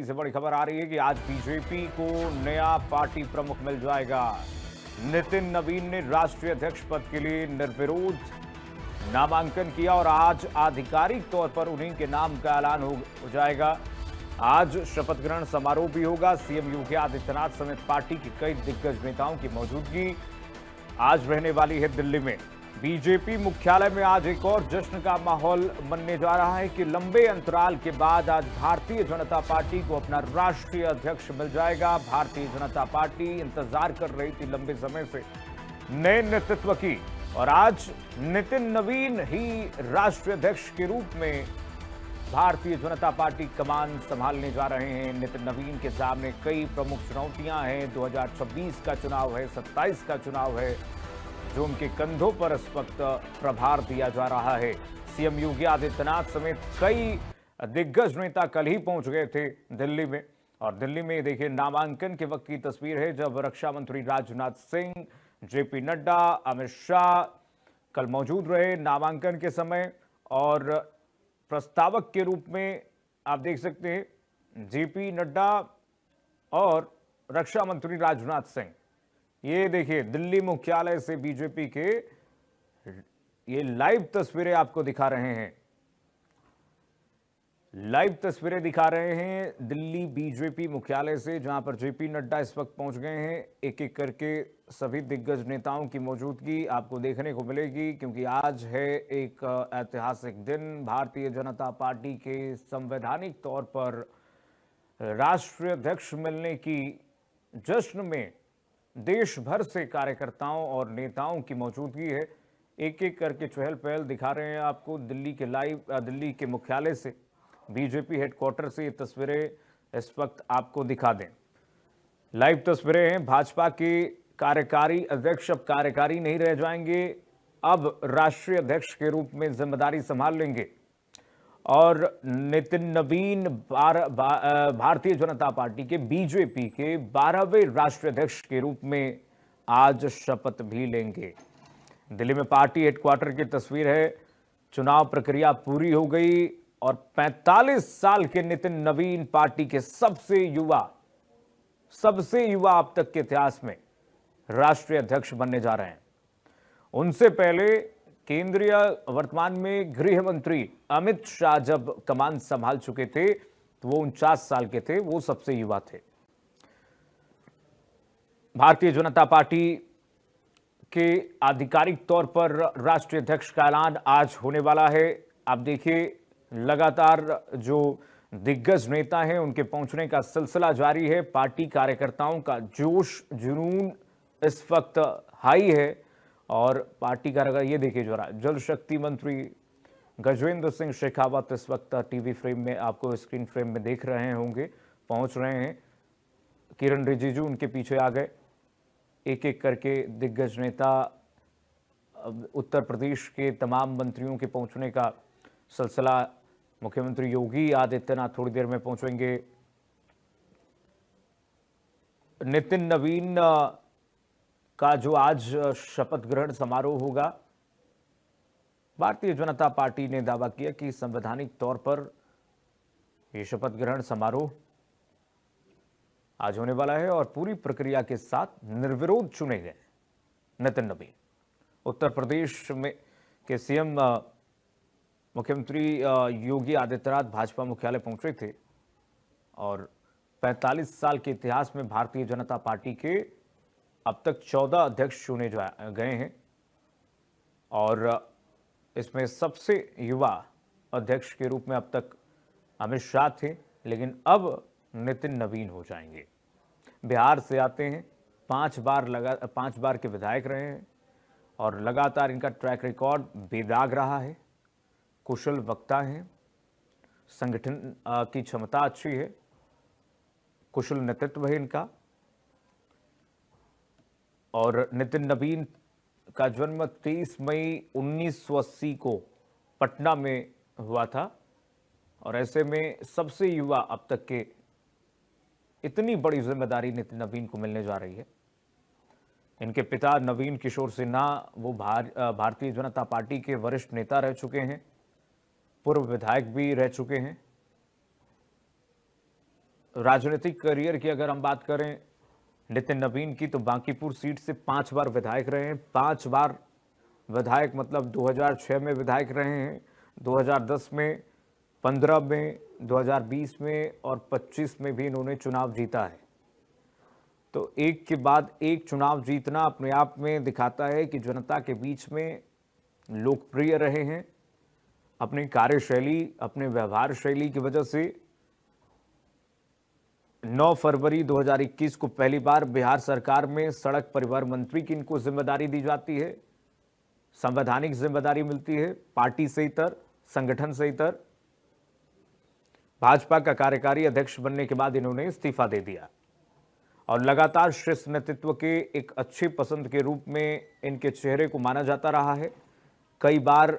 दिल्ली से बड़ी खबर आ रही है कि आज बीजेपी को नया पार्टी प्रमुख मिल जाएगा। नितिन नवीन ने राष्ट्रीय अध्यक्ष पद के लिए निर्विरोध नामांकन किया और आज आधिकारिक तौर पर उन्हीं के नाम का ऐलान हो जाएगा। आज शपथ ग्रहण समारोह भी होगा। सीएम योगी आदित्यनाथ समेत पार्टी के कई दिग्गज नेताओं की मौजूदगी आज रहने वाली है दिल्ली में। बीजेपी मुख्यालय में आज एक और जश्न का माहौल बनने जा रहा है कि लंबे अंतराल के बाद आज भारतीय जनता पार्टी को अपना राष्ट्रीय अध्यक्ष मिल जाएगा। भारतीय जनता पार्टी इंतजार कर रही थी लंबे समय से नए नेतृत्व की और आज नितिन नवीन ही राष्ट्रीय अध्यक्ष के रूप में भारतीय जनता पार्टी कमान संभालने जा रहे हैं। नितिन नवीन के सामने कई प्रमुख चुनौतियां हैं। 2026 का चुनाव है, 27 का चुनाव है, जो उनके कंधों पर इस वक्त प्रभार दिया जा रहा है। सीएम योगी आदित्यनाथ समेत कई दिग्गज नेता कल ही पहुंच गए थे दिल्ली में और दिल्ली में देखिए नामांकन के वक्त की तस्वीर है जब रक्षा मंत्री राजनाथ सिंह, जेपी नड्डा, अमित शाह कल मौजूद रहे नामांकन के समय और प्रस्तावक के रूप में आप देख सकते हैं जेपी नड्डा और रक्षा मंत्री राजनाथ सिंह। ये देखिए दिल्ली मुख्यालय से बीजेपी के ये लाइव तस्वीरें आपको दिखा रहे हैं। लाइव तस्वीरें दिखा रहे हैं दिल्ली बीजेपी मुख्यालय से, जहां पर जेपी नड्डा इस वक्त पहुंच गए हैं। एक एक करके सभी दिग्गज नेताओं की मौजूदगी आपको देखने को मिलेगी क्योंकि आज है एक ऐतिहासिक दिन। भारतीय जनता पार्टी के संवैधानिक तौर पर राष्ट्रीय अध्यक्ष मिलने की जश्न में देश भर से कार्यकर्ताओं और नेताओं की मौजूदगी है। एक एक करके चहल पहल दिखा रहे हैं आपको दिल्ली के मुख्यालय से, बीजेपी हेडक्वार्टर से। ये तस्वीरें इस वक्त आपको दिखा दें, लाइव तस्वीरें हैं। भाजपा के कार्यकारी अध्यक्ष अब कार्यकारी नहीं रह जाएंगे, अब राष्ट्रीय अध्यक्ष के रूप में जिम्मेदारी संभाल लेंगे और नितिन नवीन भारतीय जनता पार्टी के बीजेपी के 12वें राष्ट्रीय अध्यक्ष के रूप में आज शपथ भी लेंगे। दिल्ली में पार्टी हेडक्वार्टर की तस्वीर है। चुनाव प्रक्रिया पूरी हो गई और 45 साल के नितिन नवीन पार्टी के सबसे युवा अब तक के इतिहास में राष्ट्रीय अध्यक्ष बनने जा रहे हैं। उनसे पहले केंद्रीय वर्तमान में गृह मंत्री अमित शाह जब कमान संभाल चुके थे तो वो 49 साल के थे, वो सबसे युवा थे। भारतीय जनता पार्टी के आधिकारिक तौर पर राष्ट्रीय अध्यक्ष का ऐलान आज होने वाला है। आप देखिए लगातार जो दिग्गज नेता हैं उनके पहुंचने का सिलसिला जारी है। पार्टी कार्यकर्ताओं का जोश जुनून इस वक्त हाई है और पार्टी का ये देखिए जरा जल शक्ति मंत्री गजेंद्र सिंह शेखावत इस वक्त टीवी फ्रेम में आपको स्क्रीन फ्रेम में देख रहे होंगे, पहुंच रहे हैं। किरण रिजिजू उनके पीछे आ गए। एक एक करके दिग्गज नेता, उत्तर प्रदेश के तमाम मंत्रियों के पहुंचने का सिलसिला। मुख्यमंत्री योगी आदित्यनाथ थोड़ी देर में पहुंचेंगे। नितिन नवीन का जो आज शपथ ग्रहण समारोह होगा, भारतीय जनता पार्टी ने दावा किया कि संवैधानिक तौर पर यह शपथ ग्रहण समारोह आज होने वाला है और पूरी प्रक्रिया के साथ निर्विरोध चुने गए नितिन नवीन। उत्तर प्रदेश में के सीएम मुख्यमंत्री योगी आदित्यनाथ भाजपा मुख्यालय पहुंचे थे और 45 साल के इतिहास में भारतीय जनता पार्टी के अब तक 14 अध्यक्ष चुने गए हैं और इसमें सबसे युवा अध्यक्ष के रूप में अब तक अमित शाह थे, लेकिन अब नितिन नवीन हो जाएंगे। बिहार से आते हैं, 5 बार के विधायक रहे हैं और लगातार इनका ट्रैक रिकॉर्ड बेदाग रहा है। कुशल वक्ता हैं, संगठन की क्षमता अच्छी है, कुशल नेतृत्व है इनका। और नितिन नवीन का जन्म 23 मई 1980 को पटना में हुआ था और ऐसे में सबसे युवा अब तक के इतनी बड़ी जिम्मेदारी नितिन नवीन को मिलने जा रही है। इनके पिता नवीन किशोर सिन्हा वो भारतीय जनता पार्टी के वरिष्ठ नेता रह चुके हैं, पूर्व विधायक भी रह चुके हैं राजनीतिक करियर की अगर हम बात करें नितिन नवीन की, तो बांकीपुर सीट से 5 बार विधायक रहे हैं। 5 बार विधायक मतलब 2006 में विधायक रहे हैं, 2010 में, 15 में, 2020 में और 25 में भी इन्होंने चुनाव जीता है। तो एक के बाद एक चुनाव जीतना अपने आप में दिखाता है कि जनता के बीच में लोकप्रिय रहे हैं। अपनी कार्यशैली, अपने व्यवहार शैली की वजह से 9 फरवरी 2021 को पहली बार बिहार सरकार में सड़क परिवहन मंत्री की इनको जिम्मेदारी दी जाती है। संवैधानिक जिम्मेदारी मिलती है, पार्टी से इतर, संगठन से इतर। भाजपा का कार्यकारी अध्यक्ष बनने के बाद इन्होंने इस्तीफा दे दिया और लगातार शीर्ष नेतृत्व के एक अच्छे पसंद के रूप में इनके चेहरे को माना जाता रहा है। कई बार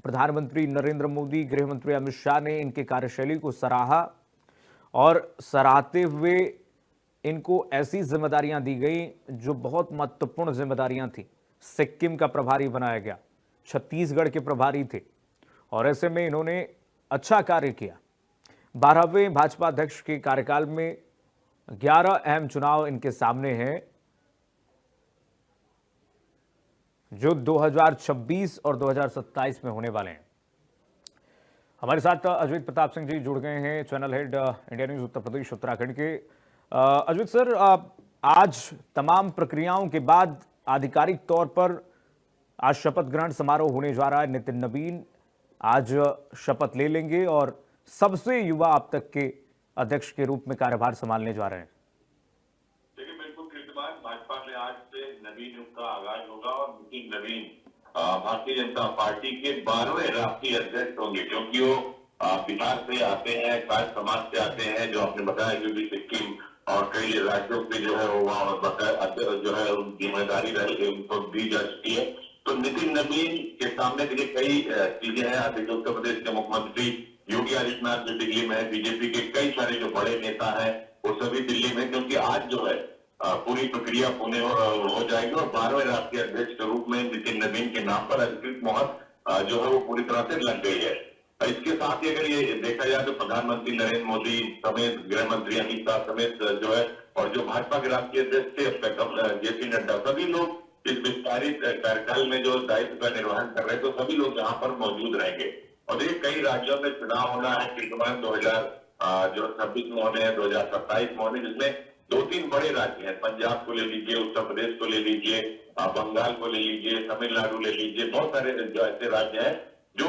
प्रधानमंत्री नरेंद्र मोदी, गृह मंत्री अमित शाह ने इनके कार्यशैली को सराहा और सराहते हुए इनको ऐसी जिम्मेदारियां दी गई जो बहुत महत्वपूर्ण जिम्मेदारियां थी। सिक्किम का प्रभारी बनाया गया, छत्तीसगढ़ के प्रभारी थे और ऐसे में इन्होंने अच्छा कार्य किया। 12वें भाजपा अध्यक्ष के कार्यकाल में 11 अहम चुनाव इनके सामने हैं, जो 2026 और 2027 में होने वाले हैं। हमारे साथ अजवित प्रताप सिंह जी जुड़ गए हैं, channel head India news Uttar Pradesh Uttarakhand के। अजवित सर, आज तमाम प्रक्रियाओं के बाद आधिकारिक तौर पर आज शपथ ग्रहण समारोह होने जा रहा है। नितिन नवीन आज शपथ ले लेंगे और सबसे युवा अब तक के अध्यक्ष के रूप में कार्यभार संभालने जा रहे हैं। देखिए, बिल्कुल कीर्तिमान, भाजपा में आज से नवीन युग का आगाज होगा और नितिन नवीन भारतीय जनता पार्टी के 12वें राष्ट्रीय अध्यक्ष होंगे, क्योंकि वो बिहार से आते हैं, कार्य समाज से आते हैं, जो आपने बताया कि सिक्किम और कई राज्यों से जो है वो वहाँ जो है जिम्मेदारी उनको दी जा चुकी है। तो नितिन नवीन के सामने देखिए कई चीजें हैं। आप देखिए, उत्तर प्रदेश के मुख्यमंत्री योगी आदित्यनाथ जो दिल्ली में है, बीजेपी के कई सारे जो बड़े नेता हैं वो सभी दिल्ली में, क्योंकि आज जो है पूरी प्रक्रिया पुणे हो जाएगी और 12वें राष्ट्रीय अध्यक्ष के रूप में नितिन नवीन के नाम पर अधिकृत मोहर जो है वो पूरी तरह से लग गई है। इसके साथ ही अगर ये देखा जाए तो प्रधानमंत्री नरेंद्र मोदी समेत, गृह मंत्री अमित शाह समेत जो है, और जो भाजपा के राष्ट्रीय अध्यक्ष थे अब तक जेपी नड्डा, सभी लोग इस विस्तारित कार्यकाल में जो दायित्व का निर्वहन कर रहे हैं, तो सभी लोग यहाँ पर मौजूद रहेंगे। और देखिए, कई राज्यों में चुनाव होना है, कीर्तिमान 2026 में होने हैं, 2027 में होने, जिसमें 2-3 बड़े राज्य हैं। पंजाब को ले लीजिए, उत्तर प्रदेश को ले लीजिए, बंगाल को ले लीजिए, तमिलनाडु ले लीजिए, बहुत सारे जो ऐसे राज्य हैं जो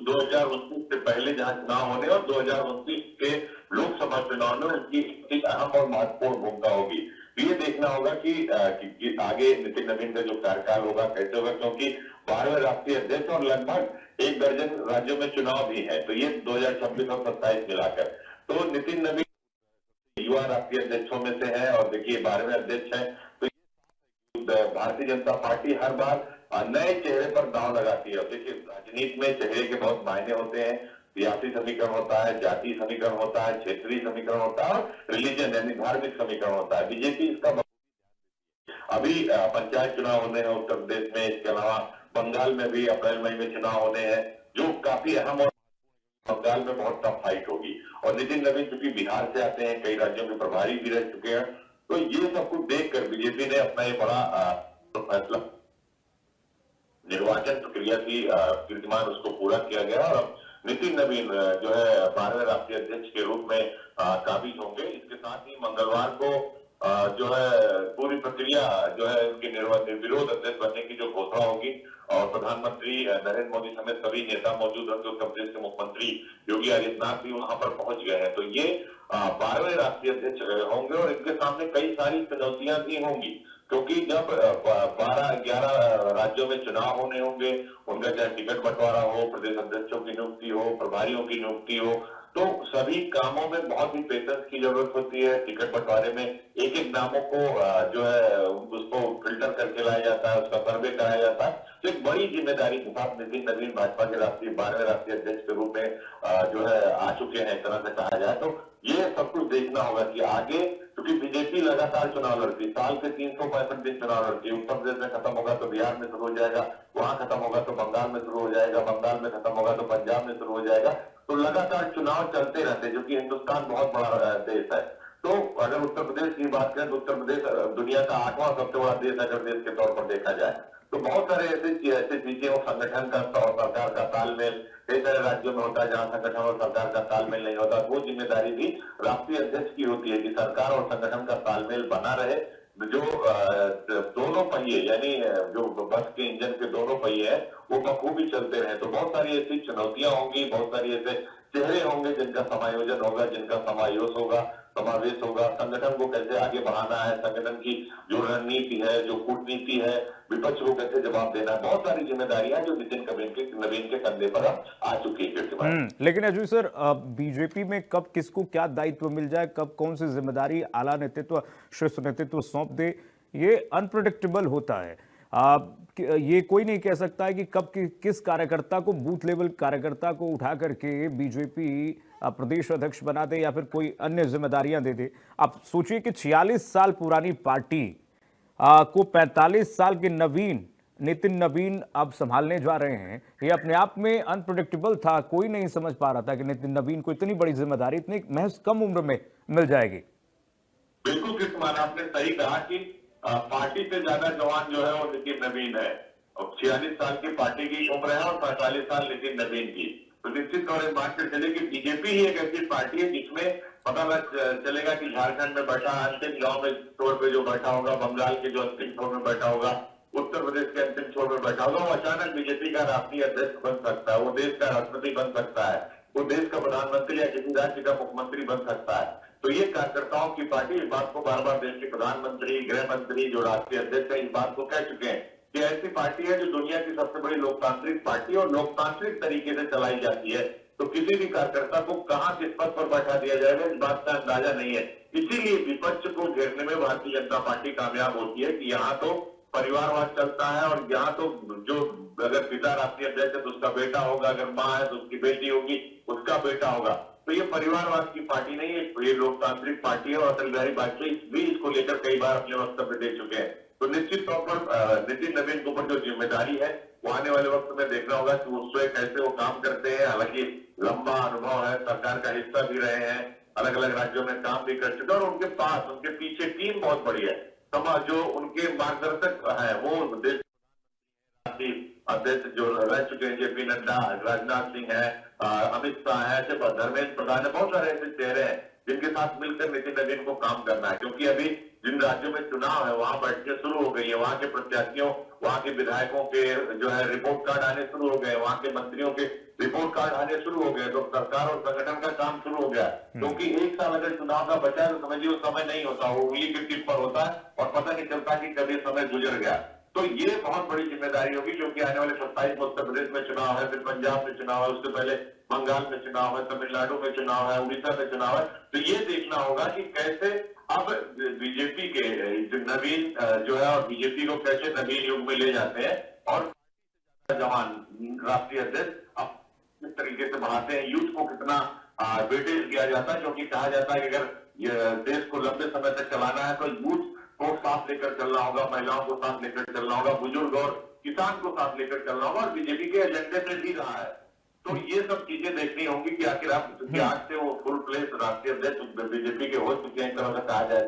2029 से पहले जहां चुनाव होने और 2029 के लोकसभा चुनाव में उनकी अहम और महत्वपूर्ण भूमिका होगी। तो ये देखना होगा कि आगे नितिन नवीन का जो कार्यकाल होगा कैसे होगा, क्योंकि 12वें राष्ट्रीय अध्यक्ष और लगभग 1 दर्जन राज्यों में चुनाव भी है, तो ये 2026 और 27 मिलाकर। तो नितिन नवीन युवा राष्ट्रीय अध्यक्षों में से है और देखिए 12वें अध्यक्ष है। तो भारतीय जनता पार्टी हर बार नए चेहरे पर दांव लगाती है। देखिए, राजनीति में चेहरे के बहुत मायने होते हैं। सियासी समीकरण होता है, जाति समीकरण होता है, क्षेत्रीय समीकरण होता है और रिलीजन यानी धार्मिक समीकरण होता है। बीजेपी इसका अभी पंचायत चुनाव होने हैं उत्तर प्रदेश में, इसके अलावा बंगाल में भी अप्रैल मई में चुनाव होने हैं, जो काफी अहम और बंगाल में बहुत टफ फाइट होगी। और नितिन नवीन चूंकि बिहार से आते हैं, कई राज्यों के प्रभारी भी रह चुके हैं, तो ये सब कुछ देखकर बीजेपी ने अपना ये बड़ा फैसला निर्वाचन प्रक्रिया की कीर्तिमान उसको पूरा किया गया और अब नितिन नवीन जो है 12वें राष्ट्रीय अध्यक्ष के रूप में काबिज होंगे। इसके साथ ही मंगलवार को जो है पूरी प्रक्रिया जो है उनके निर्विरोध अध्यक्ष बनने की जो घोषणा होगी और प्रधानमंत्री नरेंद्र मोदी समेत सभी नेता मौजूद होंगे। उत्तर प्रदेश के मुख्यमंत्री योगी आदित्यनाथ भी वहां पर पहुंच गए हैं। तो ये 12वें राष्ट्रीय अध्यक्ष होंगे और इनके सामने कई सारी चुनौतियां भी होंगी, क्योंकि जब 12-11 राज्यों में चुनाव होने होंगे, उनका चाहे टिकट बंटवारा हो, प्रदेश अध्यक्षों की नियुक्ति हो, प्रभारियों की नियुक्ति हो, तो सभी कामों में बहुत ही पेशेंस की जरूरत होती है। टिकट बंटवारे में एक एक नामों को जो है उसको फिल्टर करके लाया जाता है, उसका सर्वे कराया जाता है। तो एक बड़ी जिम्मेदारी के साथ नितिन नवीन भाजपा के 12वें राष्ट्रीय अध्यक्ष के रूप में जो है आ चुके हैं, एक तरह से कहा जाए। तो ये सब कुछ देखना होगा कि आगे क्योंकि बीजेपी लगातार चुनाव लड़ती, साल के 365 दिन चुनाव लड़ती है। उत्तर प्रदेश में खत्म होगा तो बिहार में शुरू हो जाएगा, वहां खत्म होगा तो बंगाल में शुरू हो जाएगा, बंगाल में खत्म होगा तो पंजाब में शुरू हो जाएगा। तो लगातार चुनाव चलते रहते हैं, जो कि हिंदुस्तान बहुत बड़ा देश है। तो अगर उत्तर प्रदेश की बात करें तो उत्तर प्रदेश दुनिया का 8वां सबसे बड़ा देश अगर देश के तौर पर देखा जाए, तो बहुत सारे ऐसे चीजें और संगठन का और सरकार का तालमेल कई सारे राज्यों में होता है जहां संगठन और सरकार का तालमेल नहीं होता। वो जिम्मेदारी भी राष्ट्रीय अध्यक्ष की होती है कि सरकार और संगठन का तालमेल बना रहे। जो दोनों पहिए यानी जो बस के इंजन के दोनों पहिए हैं वो बखूबी चलते रहे। तो बहुत सारी ऐसी चुनौतियां होंगी, बहुत सारी ऐसे चेहरे होंगे जिनका समायोजन होगा, जिनका समावेश होगा। संगठन को कैसे आगे बढ़ाना है, संगठन की जो रणनीति है, जो कूटनीति है, विपक्ष को कैसे जवाब देना है, बहुत सारी जिम्मेदारियां जो नितिन नवीन के कंधे पर आ चुकी है। लेकिन अजय सर, बीजेपी में कब किसको क्या दायित्व मिल जाए, कब कौन सी जिम्मेदारी आला नेतृत्व, शीर्ष नेतृत्व सौंप दे, ये अनप्रेडिक्टेबल होता है। ये कोई नहीं कह सकता है कि कब किस कार्यकर्ता को, बूथ लेवल कार्यकर्ता को उठा करके बीजेपी प्रदेश अध्यक्ष बना दे या फिर कोई अन्य जिम्मेदारियां दे दे। आप सोचिए कि 46 साल पुरानी पार्टी को 45 साल के नितिन नवीन अब संभालने जा रहे हैं। ये अपने आप में अनप्रेडिक्टेबल था। कोई नहीं समझ पा रहा था कि नितिन नवीन को इतनी बड़ी जिम्मेदारी इतनी महज कम उम्र में मिल जाएगी। बिल्कुल कृष्ण, आपने सही कहा कि पार्टी से ज्यादा जवान जो है वो नितिन नवीन है। और 46 साल की पार्टी की उम्र है और 45 साल नितिन नवीन की। तो निश्चित तौर पर मान के चले कि बीजेपी ही एक ऐसी पार्टी है जिसमें पता चलेगा कि झारखंड में बैठा अंतिम गांव में छोर पे जो बैठा होगा, बंगाल के जो अंतिम छोर में बैठा होगा, उत्तर प्रदेश के अंतिम छोर में बैठा होगा, वो अचानक बीजेपी का राष्ट्रीय अध्यक्ष बन सकता है, वो देश का राष्ट्रपति बन सकता है, वो देश का प्रधानमंत्री या किसी राज्य का मुख्यमंत्री बन सकता है। तो ये कार्यकर्ताओं की पार्टी इस बात को बार बार देश के प्रधानमंत्री, गृह मंत्री, जो राष्ट्रीय अध्यक्ष है, इस बात को कह चुके हैं कि ऐसी पार्टी है जो दुनिया की सबसे बड़ी लोकतांत्रिक पार्टी और लोकतांत्रिक तरीके से चलाई जाती है। तो किसी भी कार्यकर्ता को कहां किस पद पर बैठा दिया जाएगा इस बात का अंदाजा नहीं है। इसीलिए विपक्ष को घेरने में भारतीय जनता पार्टी कामयाब होती है कि यहाँ तो परिवारवाद चलता है और यहाँ तो जो अगर पिता राष्ट्रीय अध्यक्ष है तो उसका बेटा होगा, अगर माँ है तो उसकी बेटी होगी, उसका बेटा होगा। तो ये परिवारवाद की पार्टी नहीं है, ये लोकतांत्रिक पार्टी है। और अटल बिहारी वाजपेयी भी इसको लेकर कई बार अपने वक्तव्य दे चुके हैं। तो निश्चित तौर पर नितिन नवीन के ऊपर जो जिम्मेदारी है वो आने वाले वक्त में देखना होगा कि वो स्वयं कैसे वो काम करते हैं। हालांकि लंबा अनुभव है, सरकार का हिस्सा भी रहे हैं, अलग अलग राज्यों में काम भी कर चुके हैं और उनके पास उनके पीछे टीम बहुत बड़ी है। जो उनके मार्गदर्शक है वो देश अध्यक्ष जो रह चुके हैं, जेपी नड्डा, राजनाथ सिंह है, अमित शाह है, धर्मेंद्र प्रधान है, बहुत सारे ऐसे चेहरे हैं जिनके साथ मिलकर नितिन नवीन को काम करना है। क्योंकि अभी जिन राज्यों में चुनाव है वहां बैठकें शुरू हो गई है, वहां के प्रत्याशियों, वहां के विधायकों के जो है रिपोर्ट कार्ड आने शुरू हो गए, वहां के मंत्रियों के रिपोर्ट कार्ड आने शुरू हो गए। तो सरकार और संगठन का काम शुरू हो गया। क्योंकि एक साल अगर चुनाव का बचा है तो समझिए वो समय नहीं होता, वो उंगली की टिप पर होता है और पता नहीं चलता कि कभी समय गुजर गया। तो ये बहुत बड़ी जिम्मेदारी होगी क्योंकि आने वाले 27 में उत्तर प्रदेश में चुनाव है, फिर पंजाब में चुनाव है, उससे पहले बंगाल में चुनाव है, तमिलनाडु में चुनाव है, उड़ीसा में चुनाव है। तो ये देखना होगा कि कैसे अब बीजेपी के नवीन जो है और बीजेपी को कैसे नवीन युग में ले जाते हैं और जवान राष्ट्रीय अध्यक्ष अब किस तरीके से बढ़ाते हैं, यूथ को कितना वेटेज दिया जाता है। क्योंकि कहा जाता है कि अगर देश को लंबे समय तक चलाना है तो यूथ को साथ लेकर चलना होगा, महिलाओं को साथ लेकर चलना होगा, बुजुर्ग और किसान को साथ लेकर चलना होगा और बीजेपी के एजेंडे में भी रहा है। तो ये सब चीजें देखनी होंगी कि आखिर आप आज से वो फुल प्लेस राष्ट्रीय अध्यक्ष बीजेपी के हो चुके हैं, तरह से कहा जाए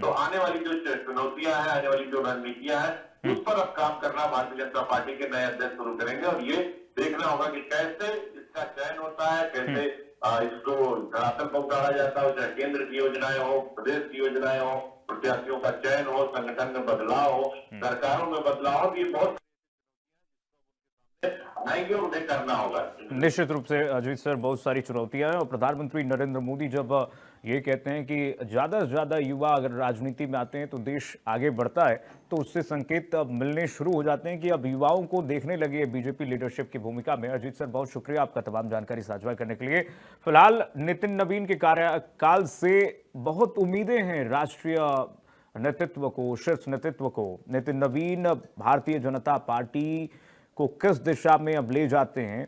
तो आने वाली जो चुनौतियां हैं, आने वाली जो रणनीतियां हैं, उस पर अब काम करना भारतीय जनता पार्टी के नए अध्यक्ष शुरू करेंगे। और ये देखना होगा कि कैसे इसका चयन होता है, कैसे इसको धरातल पर उतारा जाता है, चाहे केंद्र की योजनाएं हो, प्रदेश की योजनाएं हो, प्रत्याशियों का चयन हो, संगठन में बदलाव हो, सरकारों में बदलाव हो। ये बहुत आएंगे और उन्हें करना होगा। निश्चित रूप से अजीत सर, बहुत सारी चुनौतियां हैं और प्रधानमंत्री नरेंद्र मोदी जब ये कहते हैं कि ज्यादा से ज्यादा युवा अगर राजनीति में आते हैं तो देश आगे बढ़ता है, तो उससे संकेत अब मिलने शुरू हो जाते हैं कि अब युवाओं को देखने लगे बीजेपी लीडरशिप की भूमिका में। अजीत सर, बहुत शुक्रिया आपका तमाम जानकारी साझा करने के लिए। फिलहाल नितिन नवीन के कार्यकाल से बहुत उम्मीदें हैं राष्ट्रीय नेतृत्व को, शीर्ष नेतृत्व को। नितिन नवीन भारतीय जनता पार्टी को किस दिशा में अब ले जाते हैं,